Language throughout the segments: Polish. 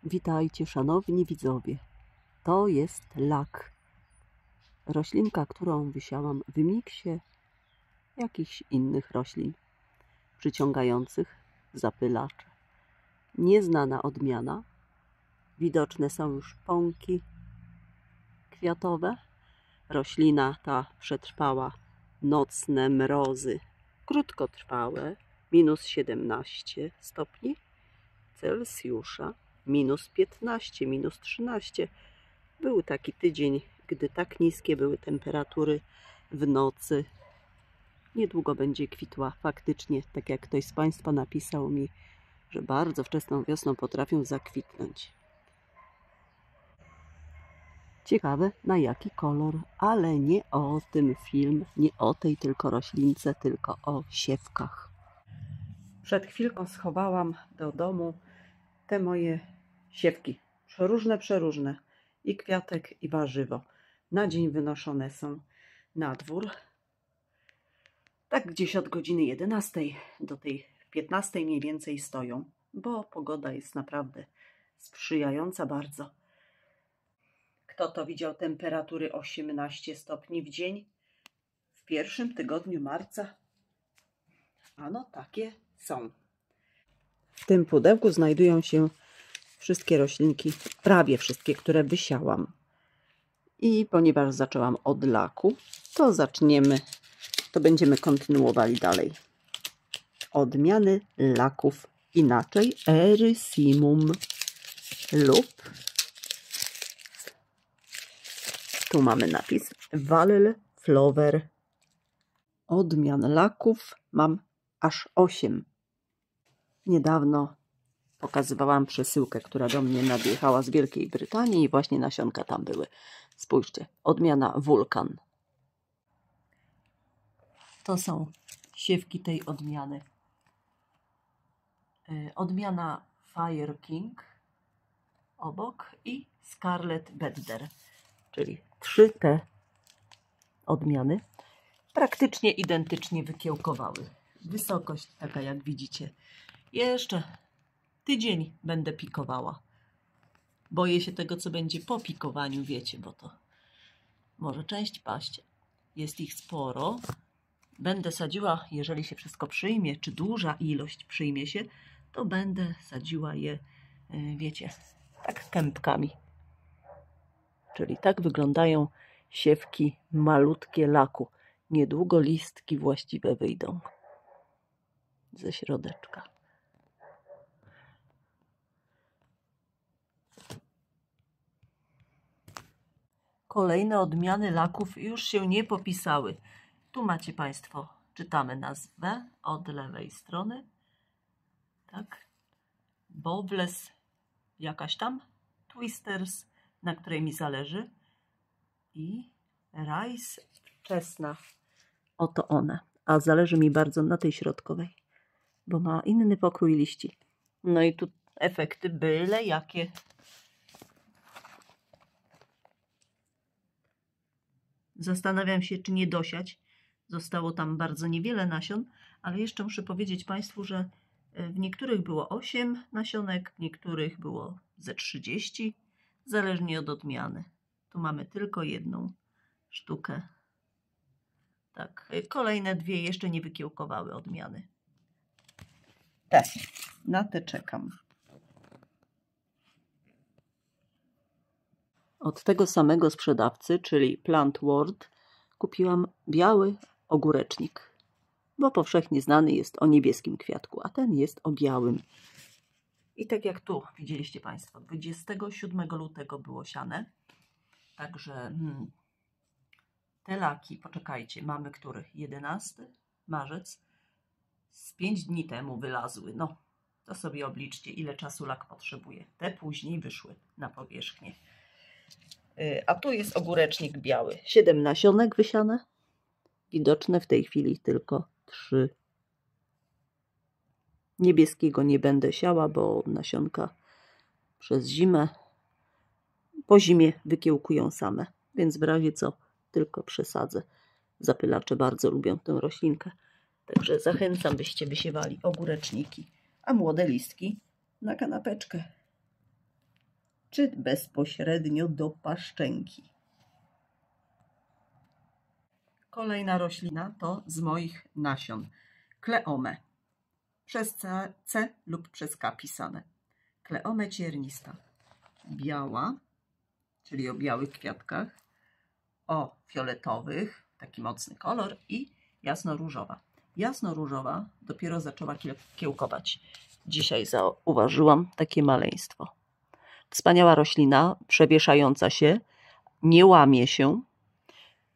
Witajcie, szanowni widzowie. To jest lak. Roślinka, którą wysiałam w miksie jakichś innych roślin przyciągających zapylacze. Nieznana odmiana. Widoczne są już pąki kwiatowe. Roślina ta przetrwała nocne mrozy, krótkotrwałe, minus 17 stopni Celsjusza, minus 15, minus 13. Był taki tydzień, gdy tak niskie były temperatury w nocy. Niedługo będzie kwitła. Faktycznie, tak jak ktoś z Państwa napisał mi, że bardzo wczesną wiosną potrafią zakwitnąć. Ciekawe, na jaki kolor, ale nie o tym film, nie o tej tylko roślince, tylko o siewkach. Przed chwilką schowałam do domu te moje siewki. Przeróżne. I kwiatek, i warzywo. Na dzień wynoszone są na dwór. Tak gdzieś od godziny 11 do tej 15 mniej więcej stoją, bo pogoda jest naprawdę sprzyjająca bardzo. Kto to widział temperatury 18 stopni w dzień w pierwszym tygodniu marca? Ano takie są. W tym pudełku znajdują się wszystkie roślinki, prawie wszystkie, które wysiałam. I ponieważ zaczęłam od laku, to będziemy kontynuowali dalej. Odmiany laków inaczej Erysimum lub tu mamy napis Valley Flower. Odmian laków mam aż 8. Niedawno pokazywałam przesyłkę, która do mnie nadjechała z Wielkiej Brytanii i właśnie nasionka tam były. Spójrzcie, odmiana Wulkan. To są siewki tej odmiany. Odmiana Fire King obok i Scarlet Bedder, czyli 3 te odmiany praktycznie identycznie wykiełkowały. Wysokość taka, jak widzicie. Jeszcze tydzień będę pikowała. Boję się tego, co będzie po pikowaniu, wiecie, bo to może część paść. Jest ich sporo. Będę sadziła, jeżeli się wszystko przyjmie, czy duża ilość przyjmie się, to będę sadziła je, wiecie, tak kępkami. Czyli tak wyglądają siewki malutkie laku. Niedługo listki właściwe wyjdą ze środeczka. Kolejne odmiany laków już się nie popisały. Tu macie Państwo, czytamy nazwę od lewej strony. Tak. Bowles, jakaś tam, Twisters, na której mi zależy. I Rice wczesna. Oto one. A zależy mi bardzo na tej środkowej, bo ma inny pokrój liści. No i tu efekty byle jakie. Zastanawiam się, czy nie dosiać. Zostało tam bardzo niewiele nasion, ale jeszcze muszę powiedzieć Państwu, że w niektórych było 8 nasionek, w niektórych było ze 30, zależnie od odmiany. Tu mamy tylko jedną sztukę. Tak, kolejne 2 jeszcze nie wykiełkowały odmiany. Te, na te czekam. Od tego samego sprzedawcy, czyli Plant World, kupiłam biały ogórecznik, bo powszechnie znany jest o niebieskim kwiatku, a ten jest o białym. I tak jak tu widzieliście Państwo, 27 lutego było siane, także te laki, poczekajcie, mamy których? 11 marzec, z 5 dni temu wylazły. No, to sobie obliczcie, ile czasu lak potrzebuje. Te później wyszły na powierzchnię. A tu jest ogórecznik biały. 7 nasionek wysiane. Widoczne w tej chwili tylko 3. Niebieskiego nie będę siała, bo nasionka przez zimę, po zimie wykiełkują same. Więc w razie co tylko przesadzę. Zapylacze bardzo lubią tę roślinkę. Także zachęcam, byście wysiewali ogóreczniki, a młode listki na kanapeczkę. czy bezpośrednio do paszczęki. Kolejna roślina to z moich nasion. Kleome. Przez C lub przez K pisane. Kleome ciernista. Biała, czyli o białych kwiatkach, o fioletowych, taki mocny kolor, i jasnoróżowa. Jasnoróżowa dopiero zaczęła kiełkować. Dzisiaj zauważyłam takie maleństwo. Wspaniała roślina, przewieszająca się, nie łamie się.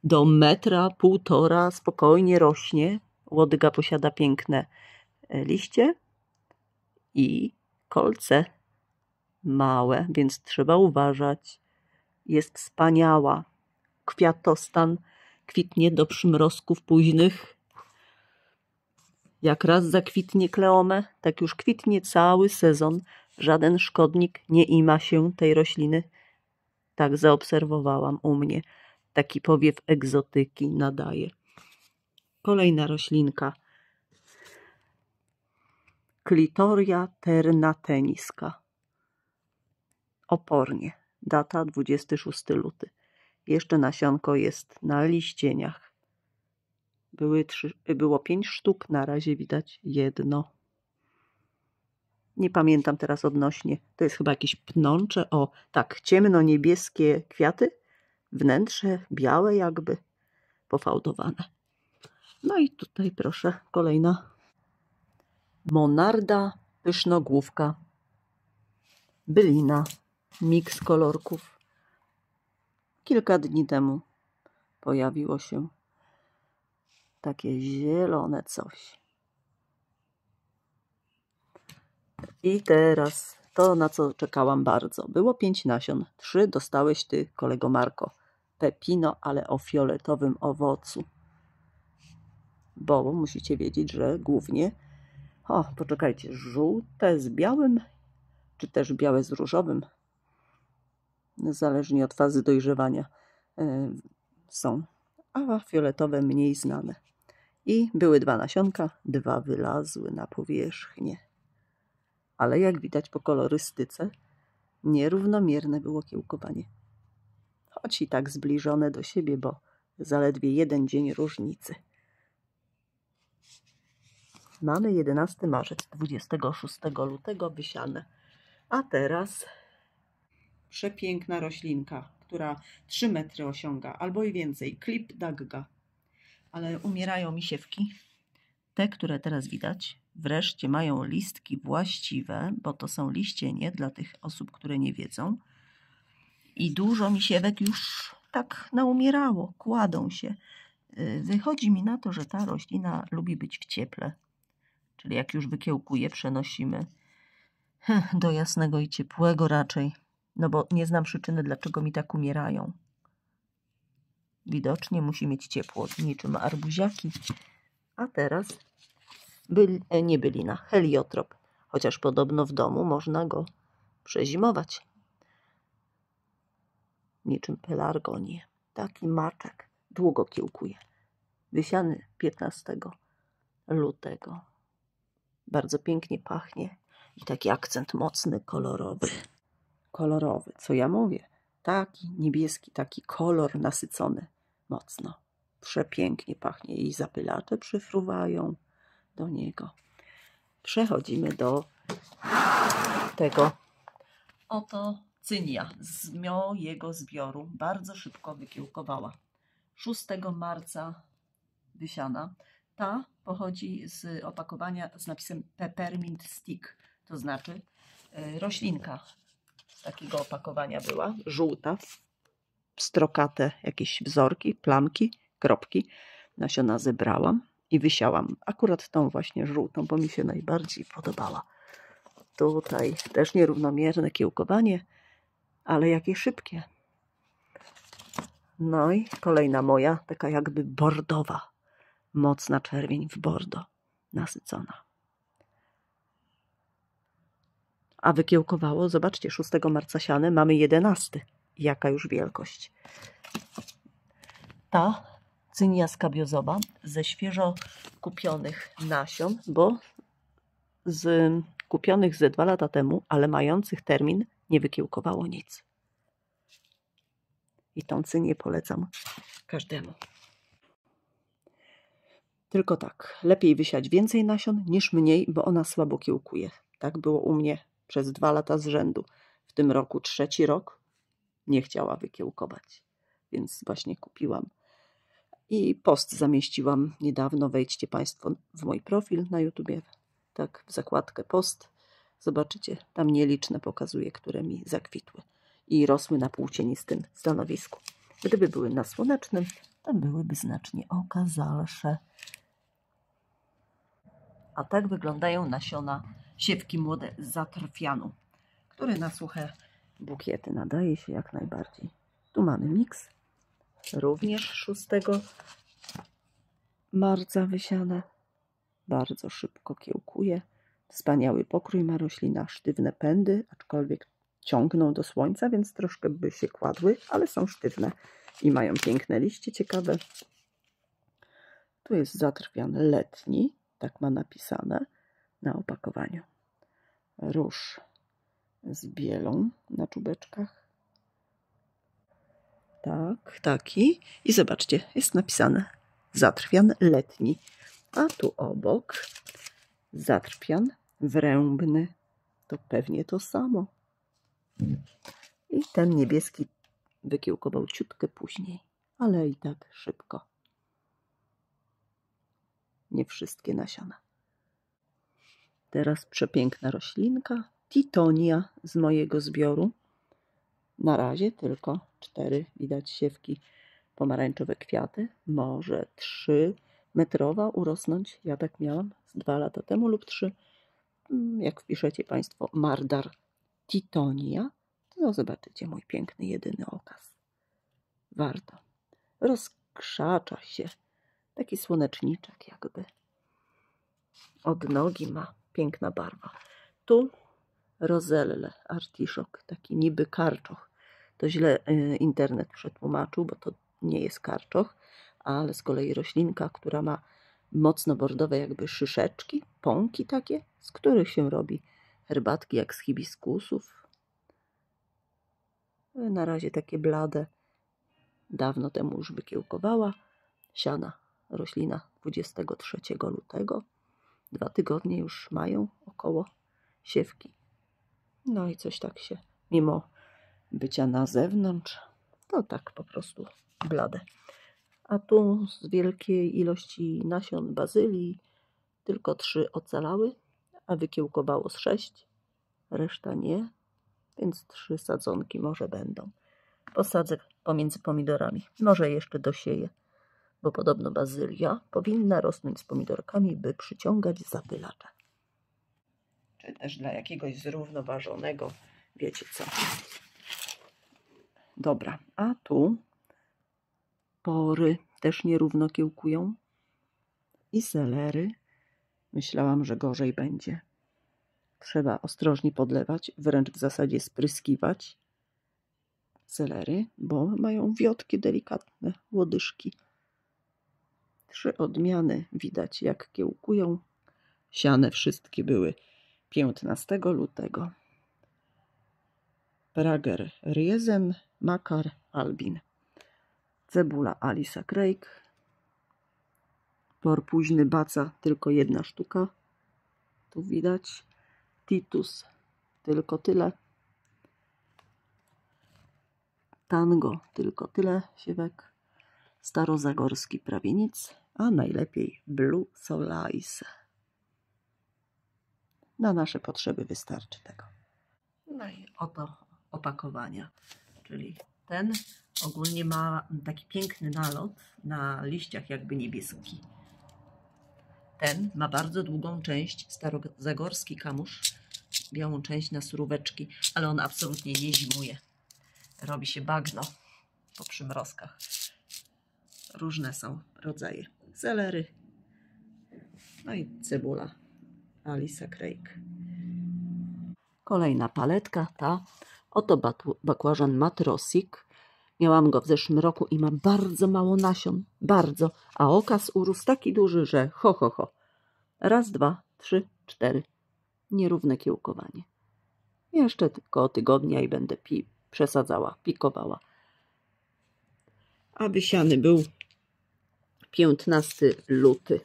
Do 1,5 metra spokojnie rośnie. Łodyga posiada piękne liście i kolce małe, więc trzeba uważać. Jest wspaniała. Kwiatostan kwitnie do przymrozków późnych. Jak raz zakwitnie kleome, tak już kwitnie cały sezon. Żaden szkodnik nie ima się tej rośliny. Tak zaobserwowałam u mnie. Taki powiew egzotyki nadaje. Kolejna roślinka. Clitoria ternateniska. Opornie. Data 26 luty. Jeszcze nasionko jest na liścieniach. Było 5 sztuk, na razie widać jedno. Nie pamiętam teraz odnośnie. To jest chyba jakieś pnącze. O, tak, ciemno-niebieskie kwiaty. Wnętrze białe jakby, pofałdowane. No i tutaj proszę, kolejna. Monarda pysznogłówka. Bylina. Miks kolorków. Kilka dni temu pojawiło się takie zielone coś. I teraz to, na co czekałam bardzo. Było 5 nasion. 3 dostałeś ty, kolego Marko. Pepino, ale o fioletowym owocu. Bo musicie wiedzieć, że głównie, poczekajcie, żółte z białym, czy też białe z różowym, zależnie od fazy dojrzewania, są, a fioletowe mniej znane. I były 2 nasionka, 2 wylazły na powierzchnię. Ale jak widać po kolorystyce, nierównomierne było kiełkowanie. Choć i tak zbliżone do siebie, bo zaledwie 1 dzień różnicy. Mamy 11 marzec, 26 lutego wysiane. A teraz przepiękna roślinka, która 3 metry osiąga, albo i więcej. Klip dagga. Ale umierają mi siewki. Te, które teraz widać, wreszcie mają listki właściwe, bo to są liścienie dla tych osób, które nie wiedzą. I dużo mi siewek już tak naumierało, kładą się. Wychodzi mi na to, że ta roślina lubi być w cieple. Czyli jak już wykiełkuje, przenosimy do jasnego i ciepłego raczej. No bo nie znam przyczyny, dlaczego mi tak umierają. Widocznie musi mieć ciepło, niczym arbuziaki. A teraz nie bylina, heliotrop. Chociaż podobno w domu można go przezimować. Niczym pelargonię. Taki maczek. Długo kiełkuje. Wysiany 15 lutego. Bardzo pięknie pachnie. I taki akcent mocny, kolorowy. Kolorowy, co ja mówię? Taki niebieski, taki kolor nasycony. Mocno. Przepięknie pachnie. I zapylacze przyfruwają do niego. Przechodzimy do tego. Oto cynia z mojego zbioru. Bardzo szybko wykiełkowała. 6 marca wysiana. Ta pochodzi z opakowania z napisem Peppermint Stick. To znaczy roślinka z takiego opakowania była. Żółta. Pstrokate jakieś wzorki, plamki, kropki. Nasiona zebrałam i wysiałam. Akurat tą właśnie żółtą, bo mi się najbardziej podobała. Tutaj też nierównomierne kiełkowanie, ale jakie szybkie. No i kolejna moja, taka jakby bordowa. Mocna czerwień w bordo, nasycona. A wykiełkowało, zobaczcie, 6 marca siane, mamy 11. Jaka już wielkość. Ta cynia skabiozowa ze świeżo kupionych nasion, bo z kupionych ze 2 lata temu, ale mających termin nie wykiełkowało nic. I tą cynię polecam każdemu. Tylko tak, lepiej wysiać więcej nasion niż mniej, bo ona słabo kiełkuje. Tak było u mnie przez 2 lata z rzędu. W tym roku 3. rok nie chciała wykiełkować, więc właśnie kupiłam. I post zamieściłam niedawno. Wejdźcie Państwo w mój profil na YouTubie, tak w zakładkę post. Zobaczycie, tam nieliczne pokazuję, które mi zakwitły i rosły na płócienistym stanowisku. Gdyby były na słonecznym, to byłyby znacznie okazalsze. A tak wyglądają nasiona siewki młode z zatrwianu, który na suche bukiety nadaje się jak najbardziej. Tu mamy miks, również 6 marca wysiane. Bardzo szybko kiełkuje. Wspaniały pokrój ma roślina, sztywne pędy, aczkolwiek ciągną do słońca, więc troszkę by się kładły, ale są sztywne i mają piękne liście, ciekawe. Tu jest zatrwian letni, tak ma napisane na opakowaniu. Róż z bielą na czubeczkach. Tak, taki. I zobaczcie, jest napisane zatrwian letni. A tu obok zatrwian wrębny. To pewnie to samo. I ten niebieski wykiełkował ciutkę później, ale i tak szybko. Nie wszystkie nasiona. Teraz przepiękna roślinka, Tittonia z mojego zbioru. Na razie tylko 4 widać siewki, pomarańczowe kwiaty, może 3-metrowa urosnąć. Ja tak miałam z 2 lata temu lub 3. Jak wpiszecie Państwo Mardar Tittonia, to zobaczycie mój piękny, jedyny okaz. Warto. Rozkrzacza się. Taki słoneczniczek jakby. Od nogi ma. Piękna barwa. Tu rozelle, artiszok, taki niby karczoch. To źle internet przetłumaczył, bo to nie jest karczoch, ale z kolei roślinka, która ma mocno bordowe jakby szyszeczki, pąki takie, z których się robi herbatki jak z hibiskusów. Na razie takie blade. Dawno temu już wykiełkowała. Siana roślina 23 lutego. 2 tygodnie już mają około siewki. No i coś tak się, mimo bycia na zewnątrz, to tak po prostu blade. A tu z wielkiej ilości nasion bazylii tylko 3 ocalały, a wykiełkowało z 6. Reszta nie, więc 3 sadzonki może będą. Posadzę pomiędzy pomidorami. Może jeszcze dosieję, bo podobno bazylia powinna rosnąć z pomidorkami, by przyciągać zapylacze. Czy też dla jakiegoś zrównoważonego, wiecie co. Dobra, a tu pory też nierówno kiełkują i selery. Myślałam, że gorzej będzie. Trzeba ostrożnie podlewać, wręcz w zasadzie spryskiwać selery, bo mają wiotkie, delikatne łodyżki. 3 odmiany widać jak kiełkują. Siane wszystkie były 15 lutego. Prager Riesen, Makar Albin. Cebula Alisa Craig. Por późny Baca tylko 1 sztuka. Tu widać. Titus tylko tyle. Tango tylko tyle siewek. Starozagorski prawie nic, a najlepiej Blue Solace. Na nasze potrzeby wystarczy tego. No i oto opakowania, czyli ten ogólnie ma taki piękny nalot na liściach jakby niebieski. Ten ma bardzo długą część, starozagorski kamusz, białą część na suróweczki, ale on absolutnie nie zimuje. Robi się bagno po przymrozkach. Różne są rodzaje selery, no i cebula Alisa Craig. Kolejna paletka, ta oto bakłażan Matrosik. Miałam go w zeszłym roku i ma bardzo mało nasion, bardzo, a okaz urósł taki duży, że ho. 1, 2, 3, 4. Nierówne kiełkowanie. Jeszcze tylko tygodnia i będę przesadzała, pikowała. A wysiany był 15 luty.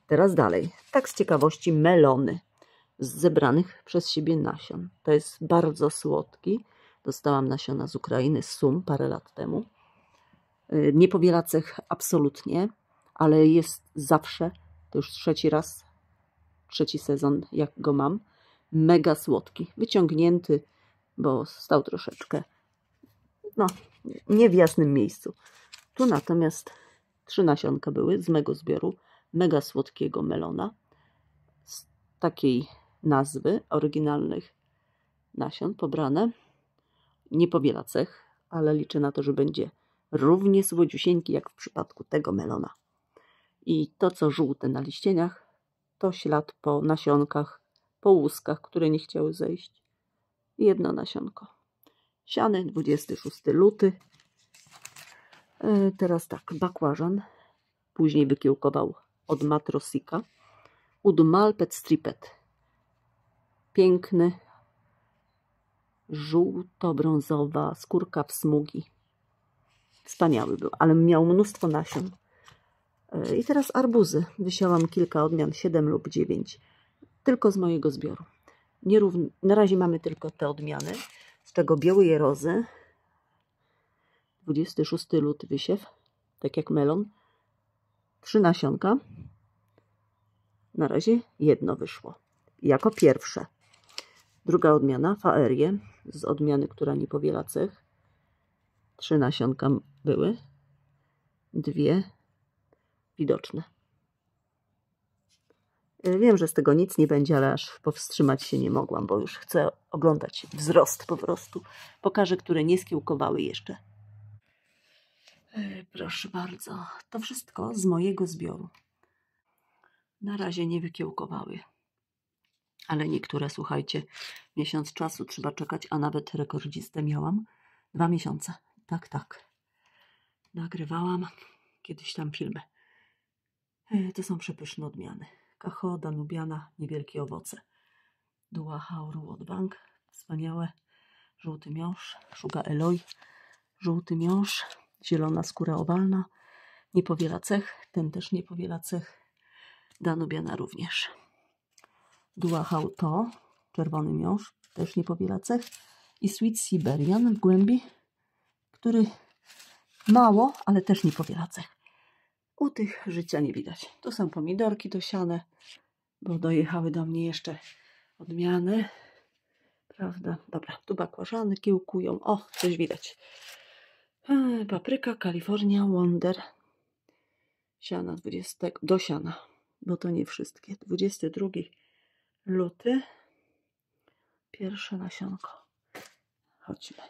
Teraz dalej. Tak z ciekawości melony z zebranych przez siebie nasion. To jest bardzo słodki. Dostałam nasiona z Ukrainy, z Sum, parę lat temu. Nie powiela cech absolutnie, ale jest zawsze, to już trzeci sezon jak go mam, mega słodki. Wyciągnięty, bo stał troszeczkę, no, nie w jasnym miejscu. Tu natomiast 3 nasionka były z mego zbioru mega słodkiego melona. Z takiej nazwy oryginalnych nasion pobrane. Nie powiela cech, ale liczę na to, że będzie równie słodziusieńki jak w przypadku tego melona. I to, co żółte na liścieniach, to ślad po nasionkach, po łuskach, które nie chciały zejść. Jedno nasionko. Siany, 26 luty. Teraz tak, bakłażan. Później wykiełkował od Matrosika. Ud Malpet Stripet. Piękny, żółto-brązowa skórka w smugi. Wspaniały był, ale miał mnóstwo nasion. I teraz arbuzy. Wysiałam kilka odmian, 7 lub 9. Tylko z mojego zbioru. Na razie mamy tylko te odmiany, z czego białej rozy. 26 luty wysiew, tak jak melon. 3 nasionka. Na razie jedno wyszło. Jako pierwsze. Druga odmiana, Faerie, z odmiany, która nie powiela cech. 3 nasionka były. 2 widoczne. Wiem, że z tego nic nie będzie, ale aż powstrzymać się nie mogłam, bo już chcę oglądać wzrost po prostu. Pokażę, które nie skiełkowały jeszcze. Proszę bardzo, to wszystko z mojego zbioru. Na razie nie wykiełkowały. Ale niektóre, słuchajcie, miesiąc czasu trzeba czekać, a nawet rekordzistę miałam 2 miesiące. Tak. Nagrywałam kiedyś tam filmy. To są przepyszne odmiany. Cajo, Danubiana, niewielkie owoce. Dua Hauru Wodbank, wspaniałe. Żółty miąższ, Szuga Eloy, żółty miąższ, zielona skóra owalna. Nie powiela cech, ten też nie powiela cech. Danubiana również. Dua Hauto, czerwony miąższ, też nie powiela cech. I Sweet Siberian w głębi, który mało, ale też nie powiela cech. U tych życia nie widać. Tu są pomidorki dosiane, bo dojechały do mnie jeszcze odmiany. Prawda? Dobra, tu bakłażany kiełkują. O, coś widać. Papryka, California Wonder. Siana 20, do siana, bo to nie wszystkie. 22 luty. Pierwsze nasionko. Chodźmy.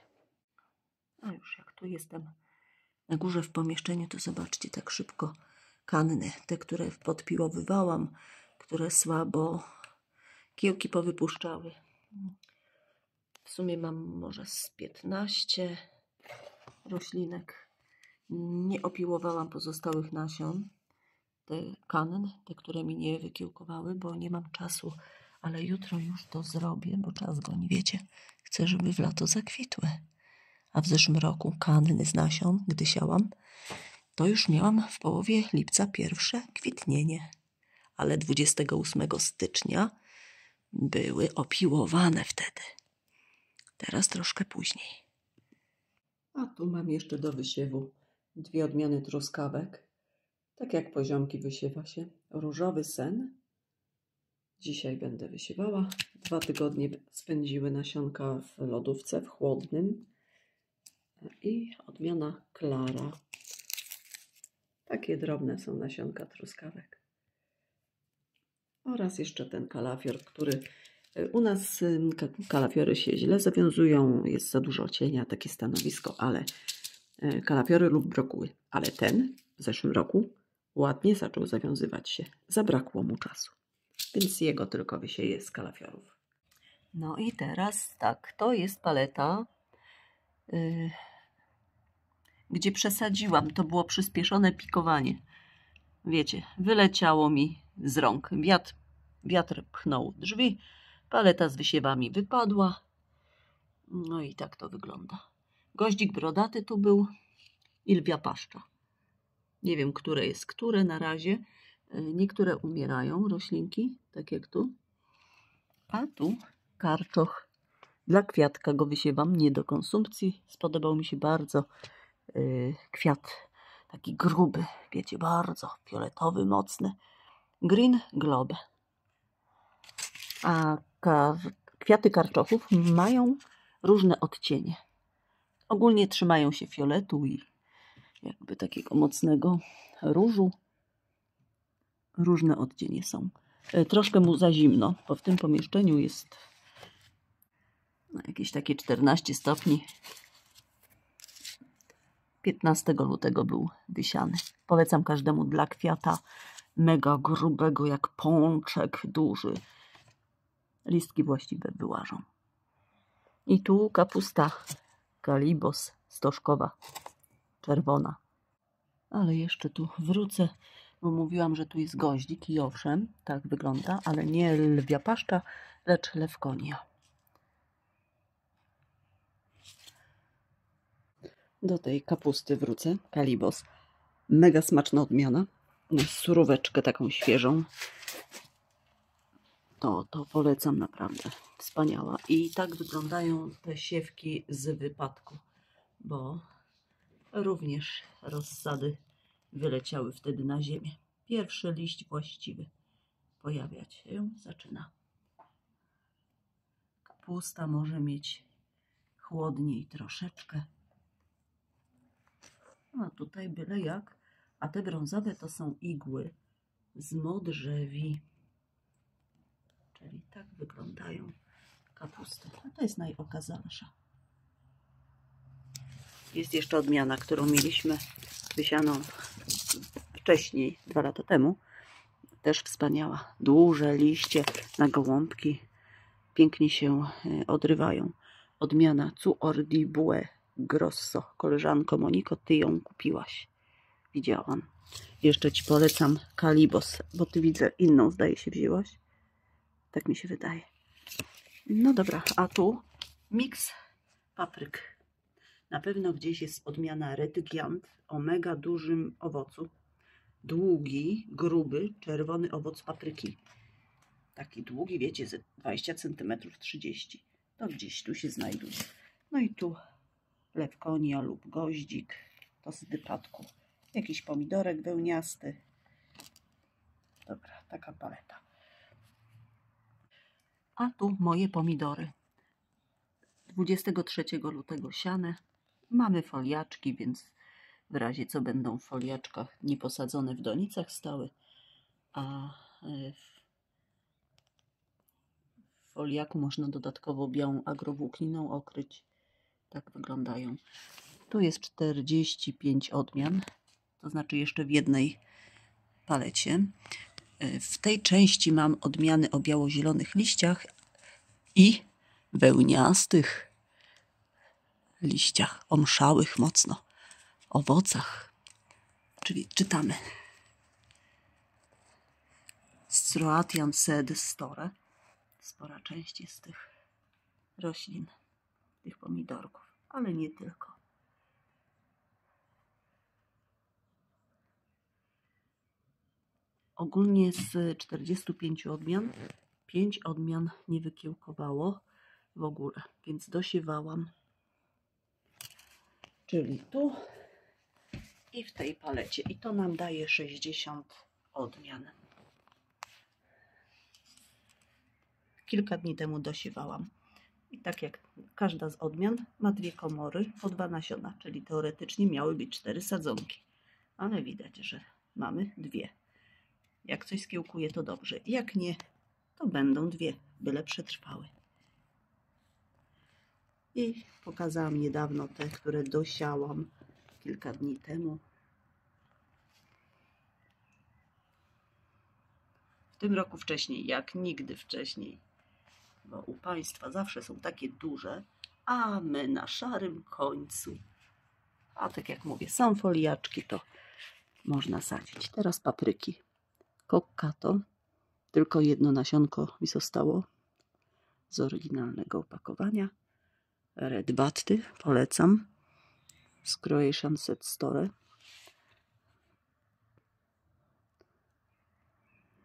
A już jak tu jestem na górze w pomieszczeniu, to zobaczcie tak szybko kanny. Te, które podpiłowywałam, które słabo kiełki powypuszczały. W sumie mam może z 15 roślinek. Nie opiłowałam pozostałych nasion. Te kann, te, które mi nie wykiełkowały, bo nie mam czasu. Ale jutro już to zrobię, bo czas goni, wiecie. Chcę, żeby w lato zakwitły. A w zeszłym roku kanny z nasion, gdy siałam, to już miałam w połowie lipca pierwsze kwitnienie. Ale 28 stycznia były opiłowane wtedy. Teraz troszkę później. A tu mam jeszcze do wysiewu 2 odmiany truskawek. Tak jak poziomki wysiewa się. Różowy sen. Dzisiaj będę wysiewała. 2 tygodnie spędziły nasionka w lodówce, w chłodnym. I odmiana Klara. Takie drobne są nasionka truskawek. Oraz jeszcze ten kalafior, który u nas kalafiory się źle zawiązują. Jest za dużo cienia, takie stanowisko, ale kalafiory lub brokuły. Ale ten w zeszłym roku ładnie zaczął zawiązywać się. Zabrakło mu czasu. Więc jego tylko wysieję z kalafiorów. No i teraz tak, to jest paleta, gdzie przesadziłam. To było przyspieszone pikowanie. Wiecie, wyleciało mi z rąk. Wiatr pchnął drzwi, Paleta z wysiewami wypadła. No i tak to wygląda. Goździk brodaty tu był i lwia paszcza. Nie wiem, które jest które na razie. Niektóre umierają, roślinki, tak jak tu. A tu karczoch. Dla kwiatka go wysiewam, nie do konsumpcji. Spodobał mi się bardzo kwiat taki gruby, wiecie, bardzo fioletowy, mocny. Green Globe. A kwiaty karczochów mają różne odcienie. Ogólnie trzymają się fioletu i jakby takiego mocnego różu. Różne odcienie są. Troszkę mu za zimno, bo w tym pomieszczeniu jest jakieś takie 14 stopni. 15 lutego był wysiany. Polecam każdemu dla kwiata mega grubego, jak pączek duży. Listki właściwe wyłażą. I tu kapusta Kalibos stożkowa, czerwona. Ale jeszcze tu wrócę, bo mówiłam, że tu jest goździk i owszem, tak wygląda, ale nie lwia paszcza, lecz lewkonia. Do tej kapusty wrócę, Kalibos. Mega smaczna odmiana. Suróweczkę taką świeżą. To polecam naprawdę. Wspaniała. I tak wyglądają te siewki z wypadku, bo również rozsady wyleciały wtedy na ziemię. Pierwszy liść właściwy pojawiać się zaczyna. Kapusta może mieć chłodniej troszeczkę. A tutaj byle jak. A te brązowe to są igły z modrzewi. Czyli tak wyglądają kapusty. A to jest najokazalsza. Jest jeszcze odmiana, którą mieliśmy wysianą wcześniej, 2 lata temu. Też wspaniała. Duże liście na gołąbki. Pięknie się odrywają. Odmiana Cuor di Bue Grosso. Koleżanko Moniko, ty ją kupiłaś. Widziałam. Jeszcze ci polecam Kalibos, bo ty widzę inną, zdaje się, wzięłaś. Tak mi się wydaje. No dobra, a tu miks papryk. Na pewno gdzieś jest odmiana Red Giant o mega dużym owocu. Długi, gruby, czerwony owoc papryki. Taki długi, wiecie, ze 20 cm, 30 to gdzieś tu się znajduje. No i tu lewkonia lub goździk, to z wypadku. Jakiś pomidorek wełniasty. Dobra, taka paleta. A tu moje pomidory. 23 lutego siane. Mamy foliaczki, więc w razie co będą w foliaczkach nie posadzone w donicach stały, a w foliaku można dodatkowo białą agrowłókniną okryć. Tak wyglądają. Tu jest 45 odmian, to znaczy jeszcze w jednej palecie. W tej części mam odmiany o biało-zielonych liściach i wełniastych liściach, omszałych mocno, owocach. Czyli czytamy Stroatian sed store. Spora część jest tych roślin, tych pomidorków, ale nie tylko. Ogólnie z 45 odmian 5 odmian nie wykiełkowało w ogóle, więc dosiewałam. Czyli tu i w tej palecie. I to nam daje 60 odmian. Kilka dni temu dosiewałam. I tak jak każda z odmian ma 2 komory po 2 nasiona, czyli teoretycznie miały być 4 sadzonki. Ale widać, że mamy 2. Jak coś skiełkuje, to dobrze. Jak nie, to będą 2, byle przetrwały. I pokazałam niedawno te, które dosiałam kilka dni temu. W tym roku wcześniej, jak nigdy wcześniej. Bo u Państwa zawsze są takie duże, a my na szarym końcu. A tak jak mówię, są foliaczki, to można sadzić. Teraz papryki. Kokkato. Tylko jedno nasionko mi zostało. z oryginalnego opakowania. Red Batty, polecam. Z Croatian Set Store.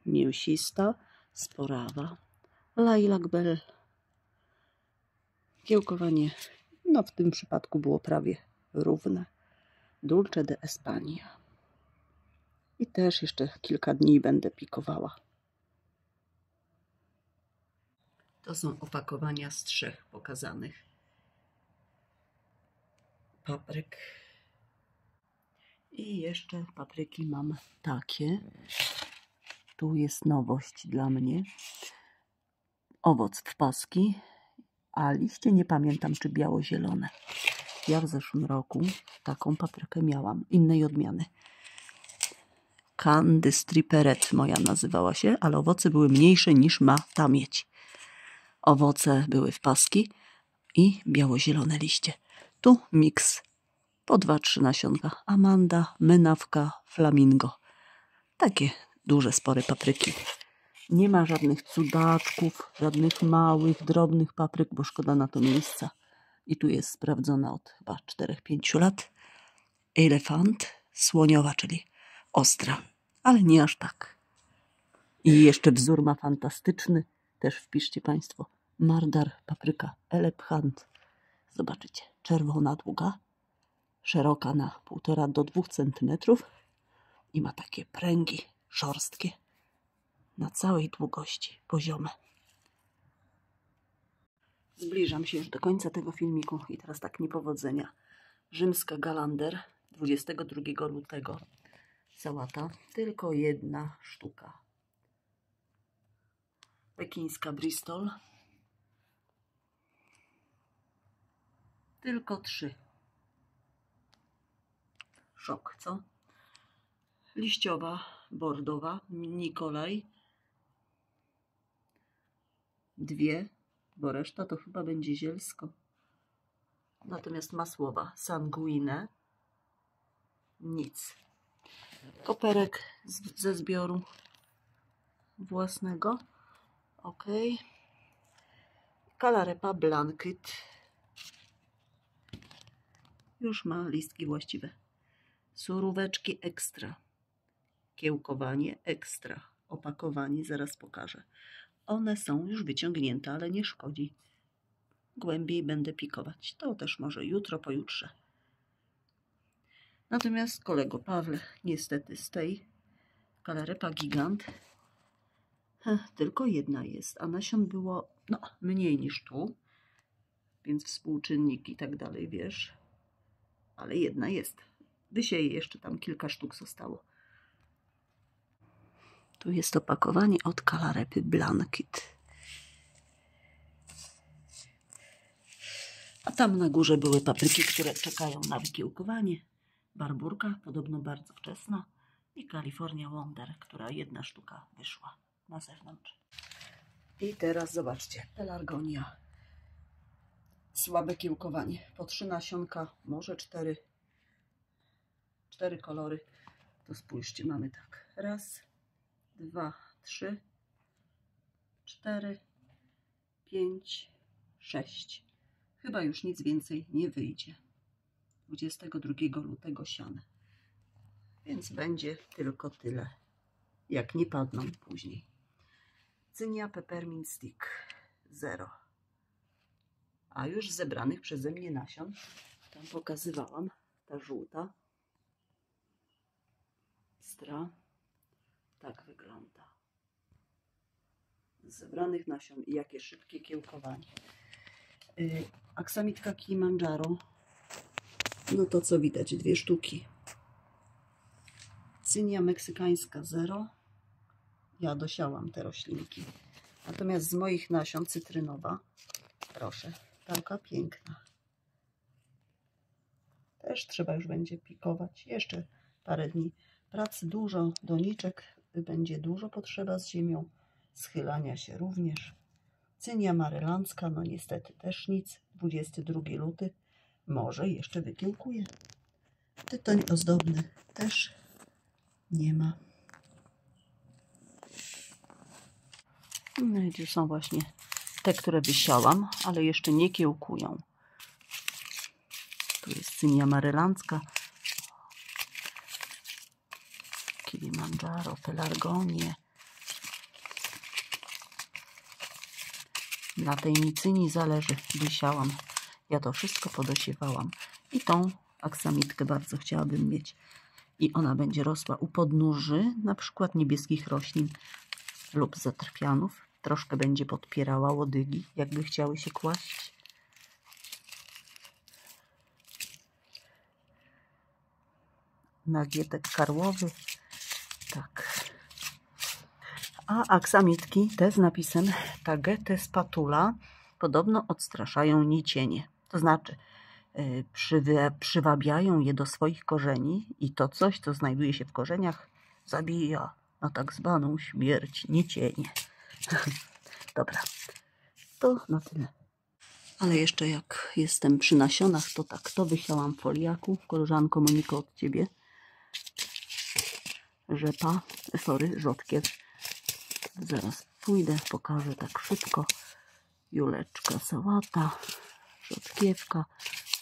Mięsista, sporawa. Lilac Bell. Kiełkowanie, no w tym przypadku było prawie równe. Dulce de España. I też jeszcze kilka dni będę pikowała. To są opakowania z 3 pokazanych papryk. I jeszcze papryki mam takie. Tu jest nowość dla mnie. Owoc w paski, a liście nie pamiętam, czy biało-zielone. Ja w zeszłym roku taką paprykę miałam, innej odmiany. Candy Striperet moja nazywała się, ale owoce były mniejsze niż ma ta mieć. Owoce były w paski i biało-zielone liście. Tu miks. Po 2-3 nasionka. Amanda, mynawka, flamingo. Takie duże spory papryki. Nie ma żadnych cudaczków, żadnych małych, drobnych papryk, bo szkoda na to miejsca. I tu jest sprawdzona od chyba 4-5 lat. Elefant, słoniowa, czyli ostra, ale nie aż tak. I jeszcze wzór ma fantastyczny. Też wpiszcie Państwo. Mardar, papryka, Elephant. Zobaczycie, czerwona, długa, szeroka na 1,5 do 2 cm i ma takie pręgi szorstkie na całej długości, poziome. Zbliżam się już do końca tego filmiku i teraz tak niepowodzenia. Rzymska Galander, 22 lutego. Sałata, tylko 1 sztuka. Pekińska Bristol, tylko 3. Szok, co? Liściowa, bordowa, Nikolaj. 2, bo reszta to chyba będzie zielsko. Natomiast masłowa, Sanguine. Nic. Koperek ze zbioru własnego. Ok. Calarepa Blanket. Już ma listki właściwe. Suróweczki ekstra. Kiełkowanie ekstra. Opakowanie zaraz pokażę. One są już wyciągnięte, ale nie szkodzi. Głębiej będę pikować. To też może jutro, pojutrze. Natomiast kolego Pawle, niestety z tej Calarepa Gigant tylko 1 jest, a nasion było mniej niż tu, więc współczynnik i tak dalej, wiesz, ale 1 jest. Wysieję, jeszcze tam kilka sztuk zostało. Tu jest opakowanie od Calarepy Blanket. A tam na górze były papryki, które czekają na wykiełkowanie. Barburka, podobno bardzo wczesna. I California Wonder, która 1 sztuka wyszła na zewnątrz. I teraz zobaczcie, pelargonia. Słabe kiełkowanie. Po 3 nasionka, może 4. 4 kolory. To spójrzcie, mamy tak. 1, 2, 3, 4, 5, 6. Chyba już nic więcej nie wyjdzie. 22 lutego siane. Więc będzie tylko tyle. Jak nie padną później. Cynia Peppermint Stick 0. A już zebranych przeze mnie nasion, tam pokazywałam, ta żółta stra, tak wygląda. Z zebranych nasion i jakie szybkie kiełkowanie. Aksamitka Kilimandżaro, no to co widać, 2 sztuki. Cynia meksykańska 0. Ja dosiałam te roślinki. Natomiast z moich nasion cytrynowa, proszę, taka piękna. Też trzeba już będzie pikować. Jeszcze parę dni pracy, dużo doniczek, będzie dużo potrzeba z ziemią, schylania się również. Cynia marylandzka, no niestety też nic. 22 luty, może jeszcze wykiełkuje. Tytoń ozdobny też nie ma. No i tu są właśnie te, które wysiałam, ale jeszcze nie kiełkują. Tu jest cynia marylandzka, Kilimandżaro, pelargonie. Na tej mi cynii zależy, wysiałam. Ja to wszystko podosiewałam. I tą aksamitkę bardzo chciałabym mieć. I ona będzie rosła u podnóży, na przykład niebieskich roślin lub zatrpianów. Troszkę będzie podpierała łodygi, jakby chciały się kłaść. Nagietek karłowy. Tak. A aksamitki, te z napisem Tagete spatula, podobno odstraszają nicienie. To znaczy przywabiają je do swoich korzeni i to coś, co znajduje się w korzeniach, zabija na tak zwaną śmierć nicienie. Dobra, to na tyle. Ale jeszcze jak jestem przy nasionach, to tak, to wysiałam w foliaku. Koleżanko Moniko, od Ciebie. Rzepa, rzodkiew. Zaraz pójdę, pokażę tak szybko. Juleczka, sałata, rzodkiewka.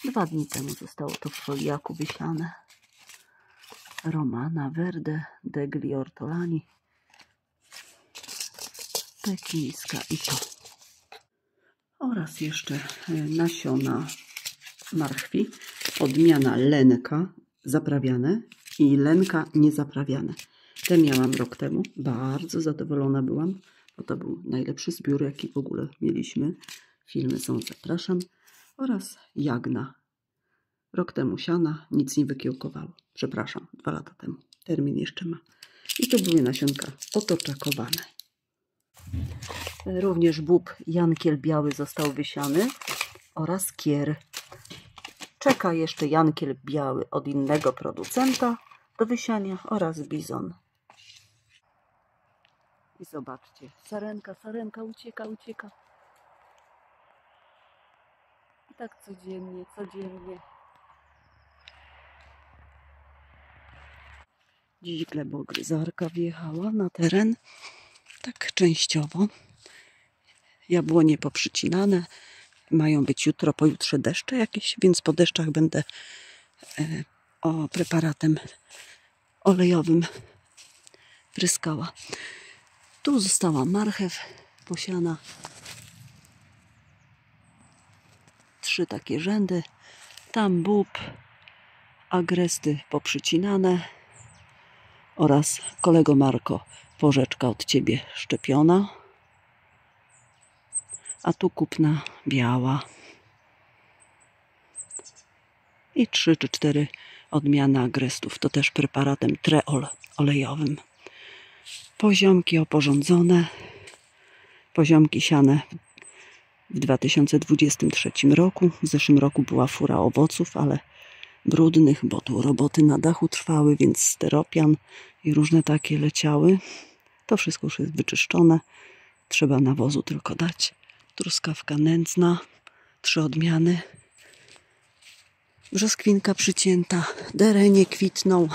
2 dni temu zostało to w foliaku wysiane. Romana verde, degli ortolani, pekińska i to. Oraz jeszcze nasiona marchwi. Odmiana lenka zaprawiane i lenka niezaprawiane. Te miałam rok temu. Bardzo zadowolona byłam, bo to był najlepszy zbiór, jaki w ogóle mieliśmy. Filmy są, zapraszam. Oraz jagna. Rok temu siana, nic nie wykiełkowało. Przepraszam, 2 lata temu. Termin jeszcze ma. I to były nasionka otoczakowane. Również bób jankiel biały został wysiany oraz kier. Czeka jeszcze jankiel biały od innego producenta do wysiania oraz bizon. I zobaczcie, sarenka ucieka. I tak codziennie. Dziś glebogryzarka wjechała na teren, tak częściowo. Jabłonie poprzycinane, mają być jutro, pojutrze deszcze jakieś, więc po deszczach będę preparatem olejowym pryskała. Tu została marchew posiana. 3 takie rzędy. Tam bób, agresty poprzycinane oraz kolego Marko, porzeczka od Ciebie szczepiona. A tu kupna biała. I 3 czy 4 odmiany agrestów. To też preparatem treol olejowym. Poziomki oporządzone. Poziomki siane w 2023 roku. W zeszłym roku była fura owoców, ale brudnych, bo tu roboty na dachu trwały, więc steropian i różne takie leciały. To wszystko już jest wyczyszczone. Trzeba nawozu tylko dać. Truskawka nędzna. 3 odmiany. Brzoskwinka przycięta. Derenie kwitną.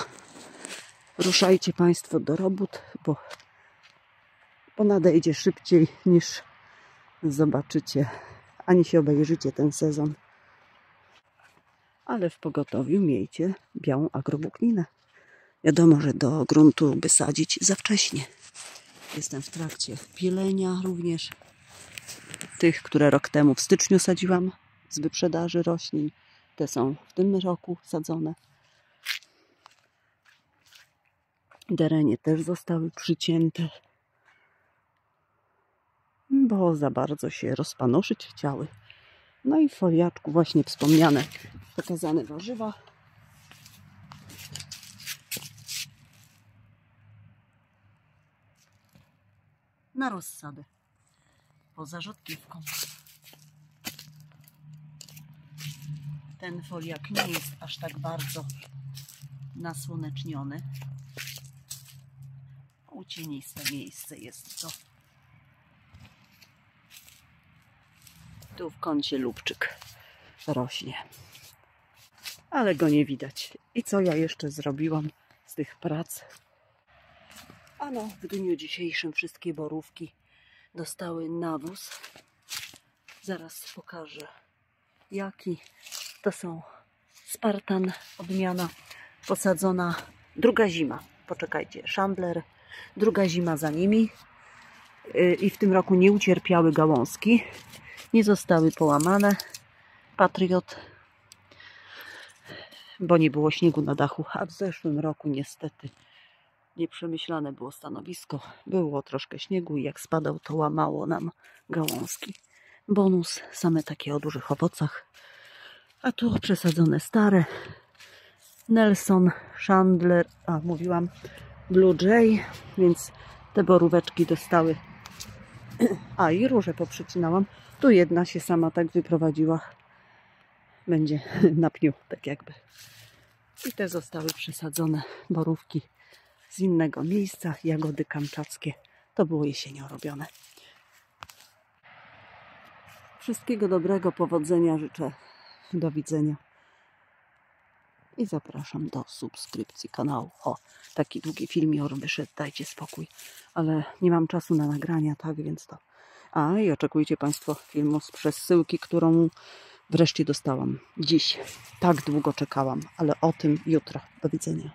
Ruszajcie Państwo do robót, bo nadejdzie szybciej niż zobaczycie, ani się obejrzycie ten sezon. Ale w pogotowiu miejcie białą agrowłókninę. Wiadomo, że do gruntu by sadzić za wcześnie. Jestem w trakcie pielenia również tych, które rok temu w styczniu sadziłam z wyprzedaży roślin. Te są w tym roku sadzone. Derenie też zostały przycięte, bo za bardzo się rozpanoszyć chciały. No i w foliaczku właśnie wspomniane, pokazane warzywa. Na rozsadę, poza rzodkiewką. Ten foliak nie jest aż tak bardzo nasłoneczniony. Cieniste miejsce jest to. Tu w kącie lubczyk rośnie. Ale go nie widać. I co ja jeszcze zrobiłam z tych prac? Ano, w dniu dzisiejszym wszystkie borówki dostały nawóz. Zaraz pokażę jaki. To są Spartan, odmiana posadzona, druga zima. Poczekajcie, Shambler, druga zima za nimi. I w tym roku nie ucierpiały gałązki. Nie zostały połamane. Patriot, bo nie było śniegu na dachu, a w zeszłym roku niestety nieprzemyślane było stanowisko. Było troszkę śniegu i jak spadał, to łamało nam gałązki. Bonus, same takie o dużych owocach. A tu przesadzone stare. Nelson, Chandler, mówiłam, Blue Jay, więc te boróweczki dostały. A i róże poprzecinałam. Tu jedna się sama tak wyprowadziła. Będzie na pniu, tak jakby. I te zostały przesadzone borówki z innego miejsca. Jagody kamczackie. To było jesienią robione. Wszystkiego dobrego, powodzenia życzę. Do widzenia. I zapraszam do subskrypcji kanału. O, taki długi filmior wyszedł, dajcie spokój. Ale nie mam czasu na nagrania, tak więc to. I oczekujcie Państwo filmu z przesyłki, którą wreszcie dostałam. Dziś. Tak długo czekałam, ale o tym jutro. Do widzenia.